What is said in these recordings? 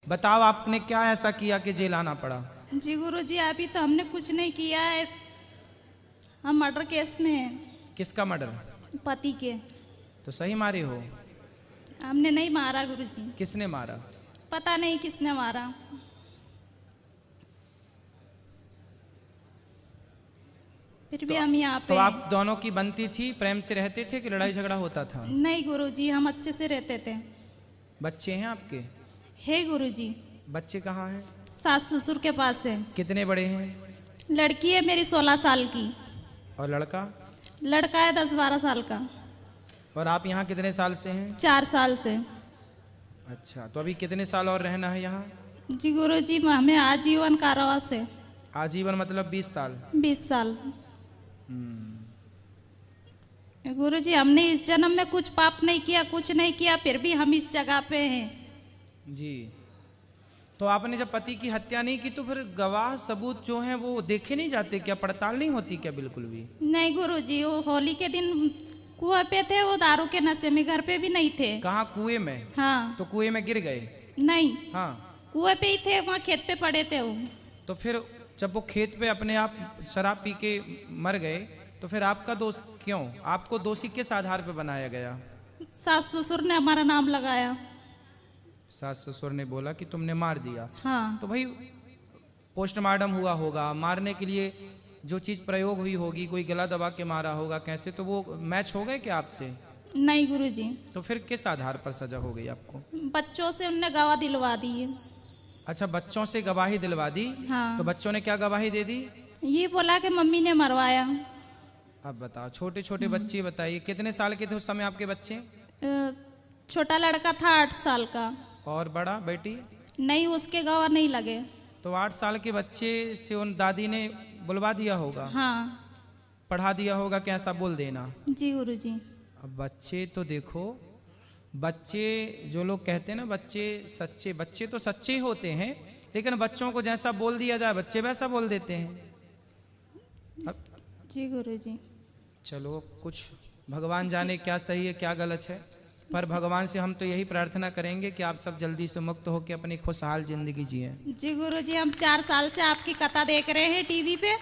बताओ आपने क्या ऐसा किया कि जेल आना पड़ा? जी गुरुजी, अभी तो हमने कुछ नहीं किया है। हम मर्डर केस में हैं, किसका मर्डर? पति के। तो सही मारे हो? हमने नहीं मारा गुरुजी, किसने मारा? पता नहीं किसने मारा। फिर भी हम यहाँ तो पे आप दोनों की बनती थी, प्रेम से रहते थे कि लड़ाई झगड़ा होता था? नहीं गुरुजी, हम अच्छे से रहते थे। बच्चे हैं आपके? हे गुरुजी, बच्चे कहाँ हैं? सास ससुर के पास है। कितने बड़े हैं? लड़की है मेरी 16 साल की, और लड़का? लड़का है 10-12 साल का। और आप यहाँ कितने साल से हैं? 4 साल से। अच्छा, तो अभी कितने साल और रहना है यहाँ? जी गुरुजी, हमें आजीवन कारावास है। आजीवन मतलब 20 साल? 20 साल। गुरुजी, हमने इस जन्म में कुछ पाप नहीं किया, कुछ नहीं किया, फिर भी हम इस जगह पे हैं। जी। तो आपने जब पति की हत्या नहीं की तो फिर गवाह सबूत जो हैं वो देखे नहीं जाते क्या? पड़ताल नहीं होती क्या बिल्कुल भी? नहीं गुरुजी, वो होली के दिन कुएं पे थे, वो दारू के नशे में, घर पे भी नहीं थे। कहाँ, कुएं में? हाँ। तो कुएं में गिर गए? नहीं, हाँ। कुएं पे ही थे, वहाँ खेत पे पड़े थे वो। तो फिर जब वो खेत पे अपने आप शराब पी के मर गए तो फिर आपका दोष क्यों? आपको दोषी किस आधार पे बनाया गया? सास ससुर ने हमारा नाम लगाया। सास ससुर ने बोला कि तुमने मार दिया। हाँ। तो भाई पोस्टमार्टम हुआ होगा, मारने के लिए जो चीज प्रयोग हुई होगी, कोई गला दबा के मारा होगा कैसे, तो वो मैच हो गए क्या आपसे? नहीं गुरुजी। तो फिर किस आधार पर सजा हो गई आपको? बच्चों से उनने गवाह दिलवा दी है। अच्छा, बच्चों से गवाही दिलवा दी? हाँ। तो बच्चों ने क्या गवाही दे दी? ये बोला कि मम्मी ने मरवाया। अब बताओ, छोटे छोटे बच्चे, बताइए कितने साल के थे उस समय आपके बच्चे? छोटा लड़का था 8 साल का। और बड़ा बेटी? नहीं, उसके गवाह नहीं लगे। तो 8 साल के बच्चे से उन दादी ने बुलवा दिया होगा? हाँ। पढ़ा दिया होगा कि ऐसा बोल देना? जी गुरुजी। अब बच्चे तो देखो, बच्चे जो लोग कहते हैं ना बच्चे सच्चे, बच्चे तो सच्चे ही होते हैं, लेकिन बच्चों को जैसा बोल दिया जाए बच्चे वैसा बोल देते हैं। अब जी गुरुजी। चलो, कुछ भगवान जाने क्या सही है क्या गलत है, पर भगवान से हम तो यही प्रार्थना करेंगे कि आप सब जल्दी से मुक्त होकर अपनी खुशहाल जिंदगी जिए। जी गुरुजी, हम 4 साल से आपकी कथा देख रहे हैं टीवी पे।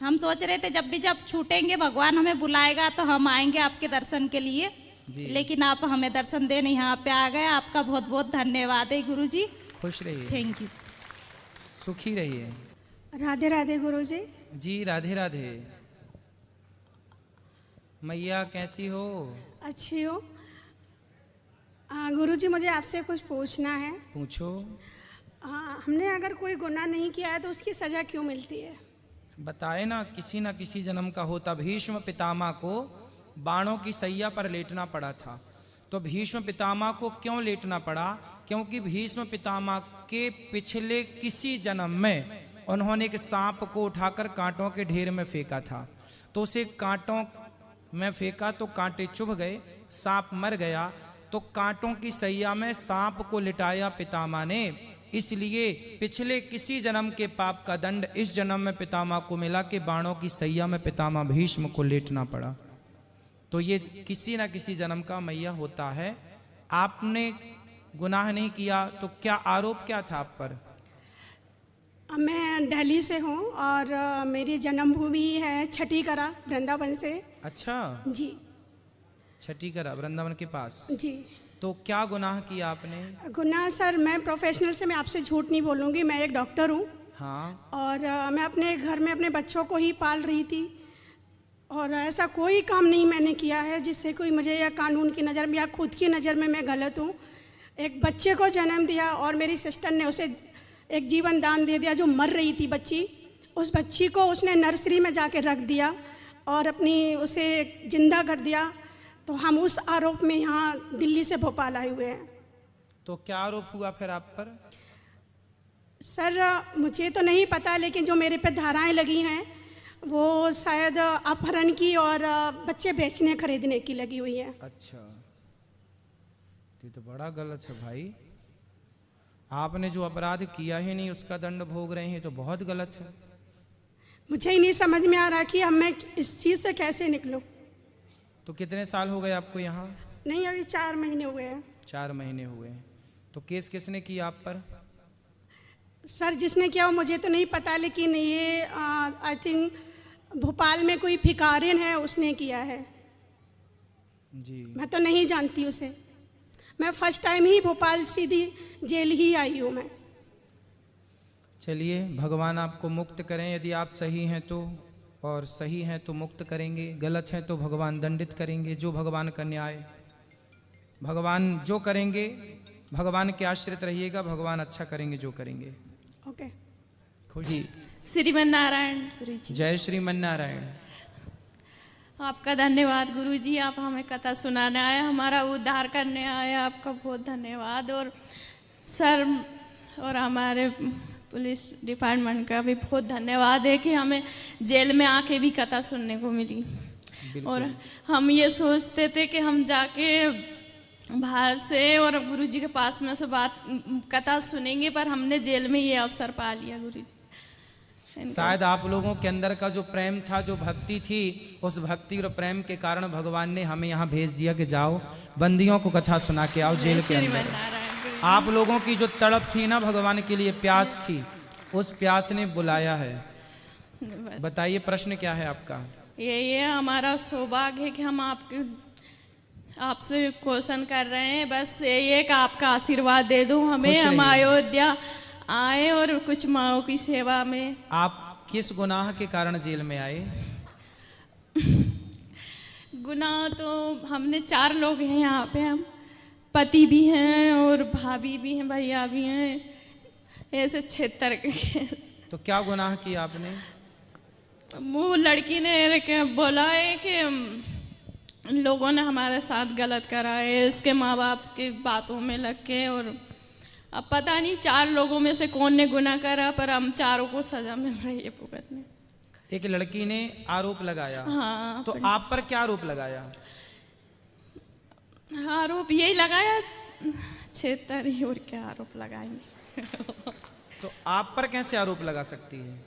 हम सोच रहे थे जब छूटेंगे भगवान हमें बुलाएगा तो हम आएंगे आपके दर्शन के लिए, लेकिन आप हमें दर्शन देने यहाँ पे आ गए। आपका बहुत बहुत धन्यवाद है गुरुजी। खुश रहिए, थैंक यू। सुखी रहिए। राधे राधे गुरुजी। जी राधे राधे। मैया कैसी हो? अच्छी हो। गुरुजी, मुझे आपसे कुछ पूछना है। पूछो। हमने अगर कोई गुनाह नहीं किया है तो उसकी सजा क्यों मिलती है? बताए ना किसी जन्म का होता। भीष्म पितामह को बाणों की सैया पर लेटना पड़ा था। तो भीष्म पितामह को क्यों लेटना पड़ा? क्योंकि भीष्म पितामह के पिछले किसी जन्म में उन्होंने एक सांप को उठाकर कांटों के ढेर में फेंका था। तो उसे कांटों में फेंका तो कांटे चुभ गए, सांप मर गया। तो कांटों की सैया में सांप को लिटाया पितामह ने, इसलिए पिछले किसी जन्म के पाप का दंड इस जन्म में पितामह को मिला कि बाणों की सैया में पितामह भीष्म को लेटना पड़ा। तो ये किसी ना किसी जन्म का मैया होता है। आपने गुनाह नहीं किया तो क्या आरोप क्या था आप पर? मैं दिल्ली से हूँ और मेरी जन्मभूमि है छठीकरा, वृंदावन से। अच्छा जी। छठीकरा वृंदावन के पास। जी। तो क्या गुनाह किया आपने? गुनाह सर, मैं प्रोफेशनल से मैं आपसे झूठ नहीं बोलूँगी, मैं एक डॉक्टर हूँ। हाँ। और मैं अपने घर में अपने बच्चों को ही पाल रही थी और ऐसा कोई काम नहीं मैंने किया है जिससे कोई मुझे या कानून की नज़र में या खुद की नज़र में मैं गलत हूँ। एक बच्चे को जन्म दिया और मेरी सिस्टर ने उसे एक जीवन दान दे दिया जो मर रही थी बच्ची। उस बच्ची को उसने नर्सरी में जाके रख दिया और अपनी उसे जिंदा कर दिया। तो हम उस आरोप में यहाँ दिल्ली से भोपाल आए हुए हैं। तो क्या आरोप हुआ फिर आप पर? सर मुझे तो नहीं पता, लेकिन जो मेरे पे धाराएं लगी हैं वो शायद अपहरण की और बच्चे बेचने खरीदने की लगी हुई है। अच्छा, ये तो बड़ा गलत है भाई। आपने जो अपराध किया ही नहीं उसका दंड भोग रहे हैं, तो बहुत गलत है। मुझे ही नहीं समझ में आ रहा कि अब मैं इस चीज़ से कैसे निकलूं। तो कितने साल हो गए आपको यहाँ? नहीं, अभी 4 महीने हुए हैं। 4 महीने हुए हैं। तो केस किसने किया आप पर? सर जिसने किया वो मुझे तो नहीं पता, लेकिन ये आई थिंक भोपाल में कोई भिखारिन है उसने किया है। जी मैं तो नहीं जानती उसे। मैं फर्स्ट टाइम ही भोपाल सीधी जेल ही आई हूँ मैं। चलिए, भगवान आपको मुक्त करें। यदि आप सही हैं तो, और सही हैं तो मुक्त करेंगे, गलत हैं तो भगवान दंडित करेंगे। जो भगवान का न्याय, भगवान जो करेंगे, भगवान के आश्रित रहिएगा, भगवान अच्छा करेंगे जो करेंगे। ओके। खुशी। श्रीमन नारायण गुरुजी। जय श्रीमन नारायण। आपका धन्यवाद गुरुजी, आप हमें कथा सुनाने आए, हमारा उद्धार करने आए, आपका बहुत धन्यवाद। और सर और हमारे पुलिस डिपार्टमेंट का भी बहुत धन्यवाद है कि हमें जेल में आके भी कथा सुनने को मिली। और हम ये सोचते थे कि हम जाके बाहर से और गुरुजी के पास में से बात कथा सुनेंगे, पर हमने जेल में ये अवसर पा लिया गुरुजी। शायद आप लोगों के अंदर का जो प्रेम था, जो भक्ति थी, उस भक्ति और प्रेम के कारण भगवान ने हमें यहाँ भेज दिया कि जाओ बंदियों को कथा सुना के आओ जेल के अंदर। आप लोगों की जो तड़प थी ना भगवान के लिए, प्यास थी, उस प्यास ने बुलाया है। बताइए प्रश्न क्या है आपका? ये हमारा सौभाग्य है कि हम आपसे क्वेश्चन कर रहे हैं। बस ये कि आपका आशीर्वाद दे दो हमें, हम अयोध्या आए और कुछ माओ की सेवा में। आप किस गुनाह के कारण जेल में आए? गुनाह तो हमने 4 लोग हैं यहाँ पे, हम पति भी हैं और भाभी भी हैं, भैया भी हैं, ऐसे 76 के। तो क्या गुनाह किया आपने? वो लड़की ने क्या बोला है कि लोगों ने हमारे साथ गलत करा है, उसके माँ बाप के बातों में लग के। और अब पता नहीं 4 लोगों में से कौन ने गुनाह करा, पर हम चारों को सजा मिल रही है भुगतने। एक लड़की ने आरोप लगाया। हाँ, तो आप पर क्या आरोप लगाया? आरोप यही लगाया 76, और क्या आरोप लगाएंगे। तो आप पर कैसे आरोप लगा सकती है?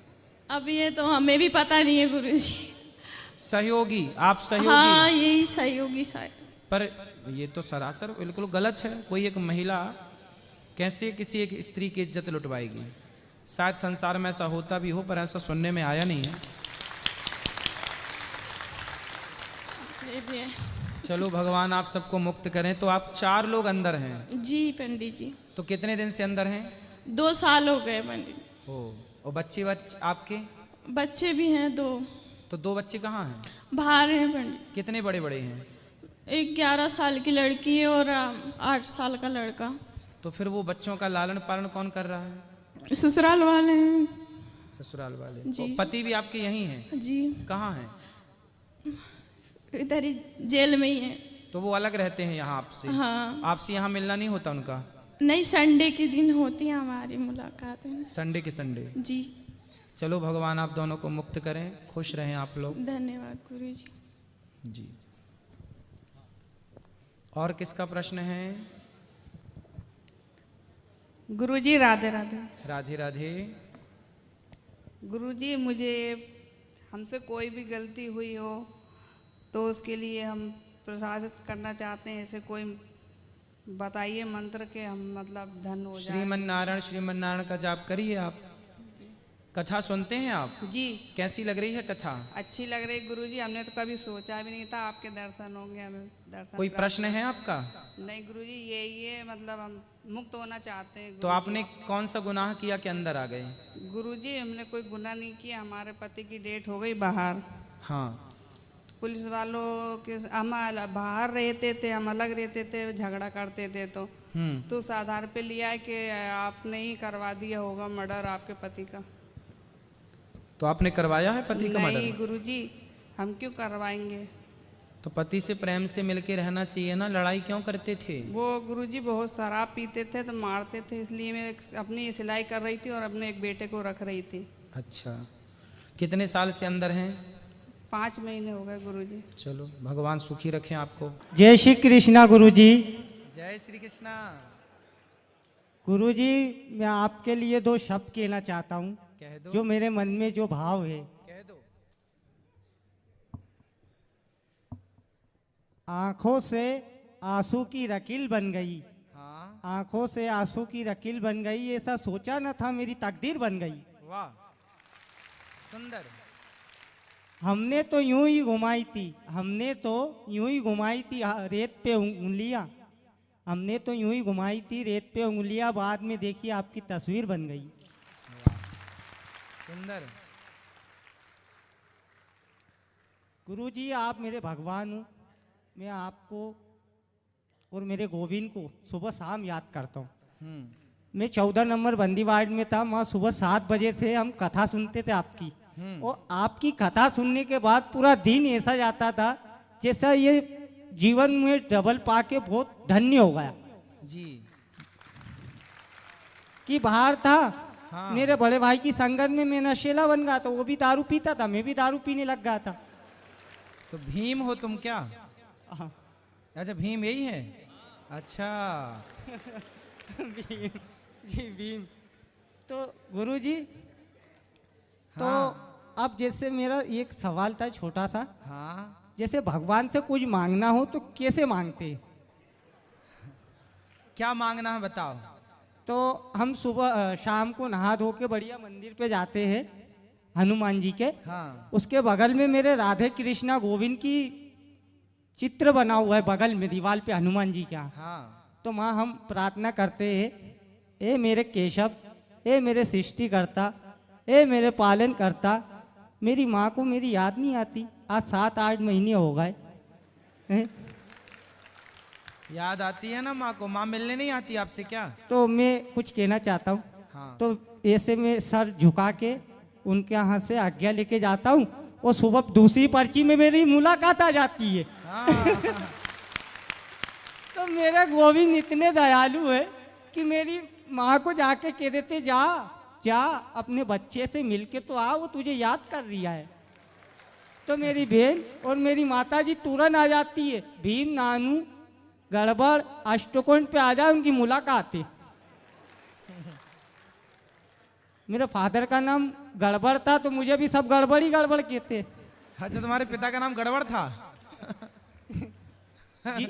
अब ये तो हमें भी पता नहीं है गुरुजी। सहयोगी, आप सहयोगी? हाँ, यही सहयोगी शायद। पर ये तो सरासर बिल्कुल गलत है। कोई एक महिला कैसे किसी एक स्त्री की इज्जत लुटवाएगी? शायद संसार में ऐसा होता भी हो, पर ऐसा सुनने में आया नहीं है। चलो भगवान आप सबको मुक्त करें। तो आप 4 लोग अंदर हैं? जी पंडित जी। तो कितने दिन से अंदर हैं? 2 साल हो गए पंडित। और बच्चे आपके? बच्चे भी हैं 2। तो 2 बच्चे कहाँ हैं? बाहर हैं पंडित। कितने बड़े बड़े हैं? एक 11 साल की लड़की है और 8 साल का लड़का। तो फिर वो बच्चों का लालन पालन कौन कर रहा है? ससुराल वाले हैं। ससुराल वाले जी। पति भी आपके यहीं हैं? जी। कहाँ हैं? इधर ही जेल में ही है। तो वो अलग रहते हैं यहाँ आपसे? हाँ। आपसे यहाँ मिलना नहीं होता उनका? नहीं, संडे के दिन होती है हमारी मुलाकात। संडे के संडे? जी। चलो भगवान आप दोनों को मुक्त करें, खुश रहें आप लोग। धन्यवाद गुरुजी। जी। और किसका प्रश्न है? गुरुजी राधे राधे। राधे राधे। गुरुजी मुझे हमसे कोई भी गलती हुई हो तो उसके लिए हम प्रसादित करना चाहते हैं। ऐसे कोई बताइए मंत्र के हम मतलब धन हो जाए। श्रीमन नारायण का जाप करिए आप। कथा सुनते हैं आप? जी। कैसी लग रही है कथा? अच्छी लग रही गुरुजी, हमने तो कभी सोचा भी नहीं था आपके दर्शन होंगे, हमें दर्शन। कोई प्रश्न है आपका? नहीं गुरुजी, ये मतलब हम मुक्त होना चाहते हैं। तो आपने कौन सा गुनाह किया कि अंदर आ गए? गुरुजी हमने कोई गुनाह नहीं किया, हमारे पति की डेथ हो गई बाहर। हाँ। पुलिस वालों के हम बाहर रहते थे, हम अलग रहते थे, झगड़ा करते थे। तो उस आधार पे लिया है कि आपने ही करवा दिया होगा मर्डर आपके पति का। तो आपने करवाया है पति का मर्डर? नहीं गुरुजी, हम क्यों करवाएंगे। तो पति से प्रेम से मिलके रहना चाहिए ना, लड़ाई क्यों करते थे? वो गुरुजी बहुत शराब पीते थे तो मारते थे, इसलिए मैं अपनी सिलाई कर रही थी और अपने एक बेटे को रख रही थी। अच्छा, कितने साल से अंदर हैं? 5 महीने हो गए गुरुजी। चलो भगवान सुखी रखें आपको। जय श्री कृष्णा गुरुजी। जय श्री कृष्णा। गुरुजी मैं आपके लिए 2 शब्द कहना चाहता हूँ, कह दो। जो मेरे मन में जो भाव है। कह दो। आंखों से आंसू की रकील बन गई, हाँ। आंखों से आंसू की रकील बन गई, ऐसा सोचा न था मेरी तकदीर बन गई। वाह, सुंदर। हमने तो यूं ही घुमाई थी, हमने तो यूं ही घुमाई थी रेत पे उंगलियां, हमने तो यूं ही घुमाई थी रेत पे उंगलियां, बाद में देखिए आपकी तस्वीर बन गई। सुंदर। गुरुजी आप मेरे भगवान हो, मैं आपको और मेरे गोविंद को सुबह शाम याद करता हूँ। मैं 14 नंबर बंदी वार्ड में था, वहाँ सुबह 7 बजे से हम कथा सुनते थे आपकी, और आपकी कथा सुनने के बाद पूरा दिन ऐसा जाता था जैसा ये जीवन में डबल पाके बहुत धन्य हो गया जी। कि बाहर था, हाँ। मेरे बड़े भाई की संगत में मैं नशेला बन गया था, वो भी दारू पीता था, मैं भी दारू पीने लग गया था। तो भीम हो तुम क्या? हाँ। अच्छा, भीम यही है। अच्छा। भीम जी, भीम। तो गुरुजी, तो हाँ। अब जैसे मेरा एक सवाल था छोटा सा, हाँ, जैसे भगवान से कुछ मांगना हो तो कैसे मांगते हैं? क्या मांगना है बताओ। तो हम सुबह शाम को नहा धो के बढ़िया मंदिर पे जाते हैं हनुमान जी के, हाँ। उसके बगल में मेरे राधे कृष्णा गोविंद की चित्र बना हुआ है बगल में दीवार पे हनुमान जी का। हाँ। तो वहाँ हम प्रार्थना करते हैं, ए मेरे केशव, ए मेरे सृष्टिकर्ता, ए मेरे पालन करता, मेरी माँ को मेरी याद नहीं आती, आज 7-8 महीने हो गए हैं? याद आती है ना माँ को? माँ मिलने नहीं आती आपसे क्या? तो मैं कुछ कहना चाहता हूँ। हाँ। तो ऐसे में सर झुका के उनके यहाँ से आज्ञा लेके जाता हूँ, और सुबह दूसरी पर्ची में मेरी मुलाकात आ जाती है। हाँ। तो मेरे गोविंद इतने दयालु है कि मेरी माँ को जाके कह देते, जा जा अपने बच्चे से मिलके तो आ, वो तुझे याद कर रहा है। तो मेरी बहन और मेरी माता जी तुरंत आ जाती है, भीम नानू गड़बड़ अष्टकोण पे आ जाए, उनकी मुलाकात है। मेरे फादर का नाम गड़बड़ था, तो मुझे भी सब गड़बड़ ही गड़बड़ कहते। अच्छा, तुम्हारे पिता का नाम गड़बड़ था? जी।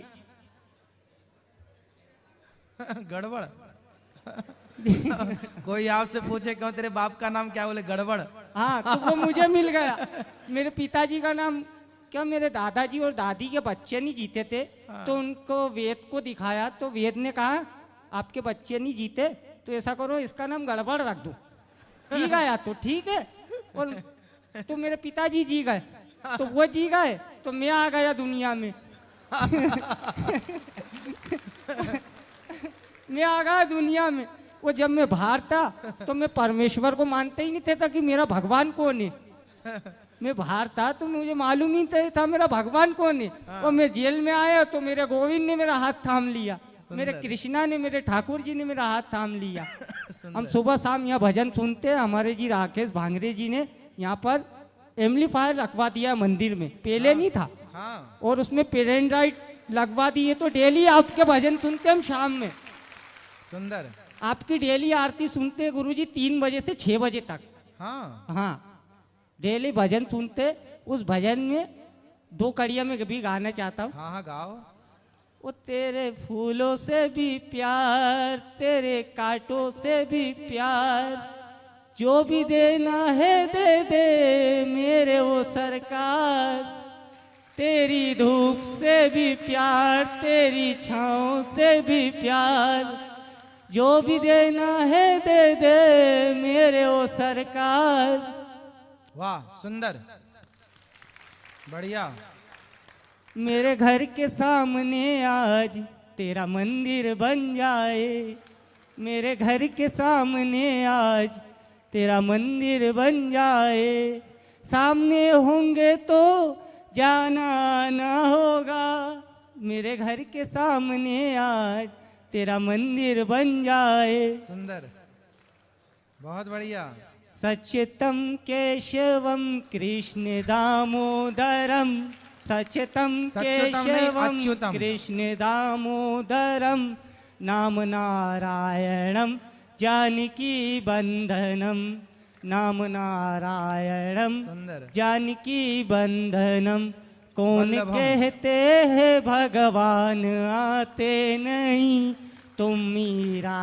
गड़बड़। कोई आपसे पूछे क्यों तेरे बाप का नाम क्या, बोले गड़बड़। हाँ, तो वो मुझे मिल गया। मेरे पिताजी का नाम क्या, मेरे दादाजी और दादी के बच्चे नहीं जीते थे, तो उनको वेद को दिखाया, तो वेद ने कहा आपके बच्चे नहीं जीते, तो ऐसा करो इसका नाम गड़बड़ रख दो। जी गया तो ठीक है, और तो मेरे पिताजी जी गए, तो वो जी गए, तो मैं आ गया दुनिया में। मैं आ गया दुनिया में। वो जब मैं बाहर था तो मैं परमेश्वर को मानते ही नहीं थे, कि मेरा भगवान कौन है। मैं बाहर था तो मुझे मालूम ही था मेरा भगवान कौन है। और मैं जेल में आया तो मेरे गोविंद ने मेरा हाथ थाम लिया, मेरे कृष्णा ने, मेरे ठाकुर जी ने मेरा हाथ थाम लिया। हम सुबह शाम यहाँ भजन सुनते हैं, हमारे जी राकेश भांगरे जी ने यहाँ पर एम्पलीफायर रखवा दिया मंदिर में, पहले नहीं था। हाँ। और उसमें पेन ड्राइव लगवा दिए, तो डेली आपके भजन सुनते हम शाम में। सुंदर। आपकी डेली आरती सुनते गुरुजी 3 बजे से 6 बजे तक। हाँ। हाँ, डेली भजन सुनते। उस भजन में 2 कड़ियाँ में भी गाना चाहता हूँ। हाँ हाँ, गाओ। वो तेरे फूलों से भी प्यार, तेरे कांटों से भी प्यार, जो भी देना है दे दे मेरे वो सरकार। तेरी धूप से भी प्यार, तेरी छाँव से भी प्यार, जो भी देना है दे दे मेरे वो सरकार। वाह, सुंदर, बढ़िया। मेरे घर के सामने आज तेरा मंदिर बन जाए, मेरे घर के सामने आज तेरा मंदिर बन जाए। सामने होंगे तो जाना ना होगा, मेरे घर के सामने आज तेरा मंदिर बन जाए। सुंदर, बहुत बढ़िया। सच्चितम केशवम कृष्ण दामोदरम, सच्चितम केशवम अच्युतम। कृष्ण दामोदरम, नाम नारायणम जानकी बंधनम, नाम नारायणम सुंदर। जानकी बंधनम। कौन वल्लभम। कहते हैं भगवान आते नहीं, तुम मीरा